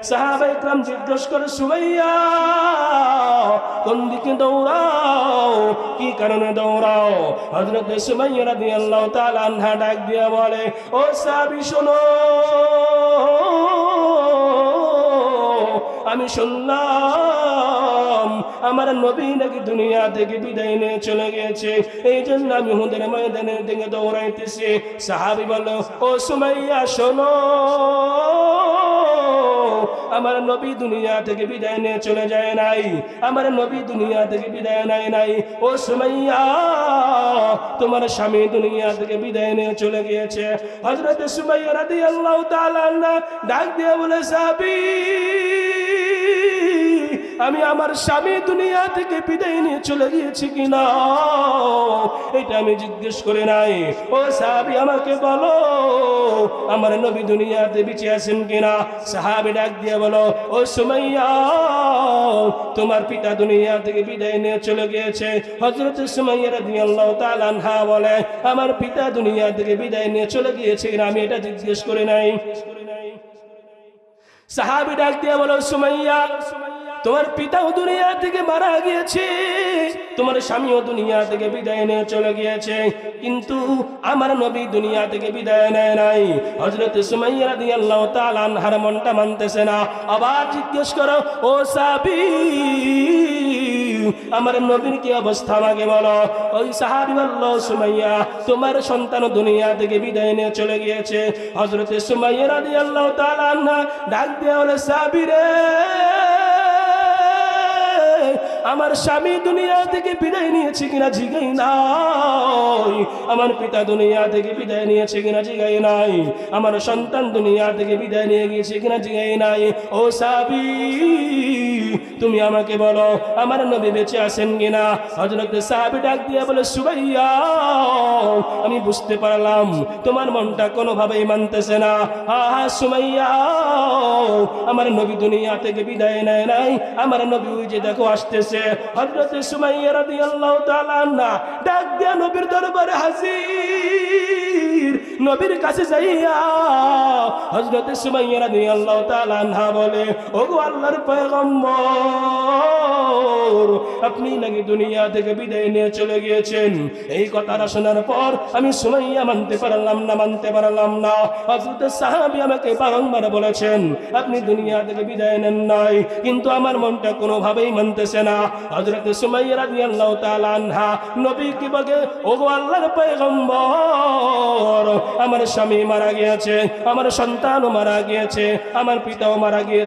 সাহাবায়ে কেরাম জিজ্ঞেস করে সুমাইয়া কোন দিকে দৌড়াও, কি কারণে দৌড়াও? হযরত সুমাইয়া রাদিয়াল্লাহু তাআলা আনহা ডাক দিয়া বলে, ও সাহাবী শোনো, আমি শুনলাম আমার নবী নাকি দুনিয়া থেকে বিদায় নিয়ে চলে গেছে, এই জন্য আমি হুদের ময়দানের দিকে দৌড়াইতেছি। সাহাবী বলল, ও সুমাইয়া শোনো, আমার নবী দুনিয়া থেকে বিদায় নিয়ে চলে যায় নাই, আমার নবী দুনিয়া থেকে বিদায় নেয় নাই। ও সুমাইয়া, তোমার স্বামী দুনিয়া থেকে বিদায় নিয়ে চলে গিয়েছে। হযরত সুমাইয়া রাদিয়াল্লাহু তাআলা আনহা ডাক দিয়ে বলে, সাহাবী, আমি আমার স্বামী দুনিয়া থেকে বিদায় নিয়ে চলে গিয়েছি কিনা এটা আমি জিজ্ঞেস করে নাই। ও সাহাবী, আমাকে বলো আমার নবী দুনিয়াতে বেঁচে আছেন কিনা? সাহাবী ডাক দিয়ে বলো, ও সুমাইয়া, তোমার পিতা দুনিয়া থেকে বিদায় নিয়ে চলে গিয়েছে। হযরত সুমাইয়া রাদিয়াল্লাহু তাআলা আনহা বলে, আমার পিতা দুনিয়া থেকে বিদায় নিয়ে চলে গিয়েছে কিনা আমি এটা জিজ্ঞেস করে নাই। সাহাবী ডাক দিয়ে বলো, সুমাইয়া, তোমার পিতাও দুনিয়া থেকে মারা গিয়েছে, তোমার স্বামীও দুনিয়া থেকে বিদায় নিয়ে চলে গিয়েছে, কিন্তু আমার নবী দুনিয়া থেকে বিদায় নেয় নাই। হযরত সুমাইয়া রাদিয়াল্লাহু তাআলা আনহার মনটা মানতেছে না। আবার জিজ্ঞেস করো, ও সাহাবী, আমার নবীর কি অবস্থা আমাকে বলো। ওই সাহাবী বলল, সুমাইয়া, তোমার সন্তান দুনিয়া থেকে বিদায় নিয়ে চলে গিয়েছে। হযরত সুমাইয়া রাদিয়াল্লাহু তাআলা আনহা ডাক দিয়ে বলে, সাহাবী রে, আমার স্বামী দুনিয়া থেকে বিদায় নিয়েছে কিনা জিগাই নাই, আমার পিতা দুনিয়া থেকে বিদায় নিয়েছে কিনা জিগাই নাই, আমার সন্তান দুনিয়া থেকে বিদায় নিয়ে গিয়েছে কিনা জিগাই নাই। ও সাহাবী, তুমি আমাকে বলো আমার নবী বেঁচে আছেন কিনা? হযরত সাহাবী ডাক দিয়ে বলে, সুমাইয়া, আমি বুঝতে পারলাম তোমার মনটা কোনোভাবেই মানতেছে না। সুমাইয়া, আমার নবী দুনিয়া থেকে বিদায় নেয় নাই, আমার নবী ওই যে দেখো আসতেছে। হযরত সুমাইয়া রাদিয়াল্লাহু তাআলা আনহা ডাক দিয়া নবীর দরবারে হাজির। নবীর কাছে যাইয়া হযরত সুমাইয়া রাদিয়াল্লাহু তাআলা আনহা বলে, ওগো আল্লাহর পয়গম্বর, আপনি নাকি দুনিয়া থেকে বিদায় নিয়ে চলে গিয়েছেন। এই কথাটা শোনার পর আমি সুমাইয়া মানতে পারলাম না। হযরত সাহাবী আমাকে বারংবার বলেছেন, আপনি দুনিয়া থেকে বিদায় নেন নাই, কিন্তু আমার মনটা কোনোভাবেই মানতেছে না। হযরত সুমাইয়া রাদিয়াল্লাহু তাআলা আনহা নবীকে বলে, ওগো আল্লাহর পয়গম্বর, আমার স্বামী মারা গিয়েছে, আমার সন্তানও মারা গিয়েছে, আমার পিতাও মারা গিয়েছে।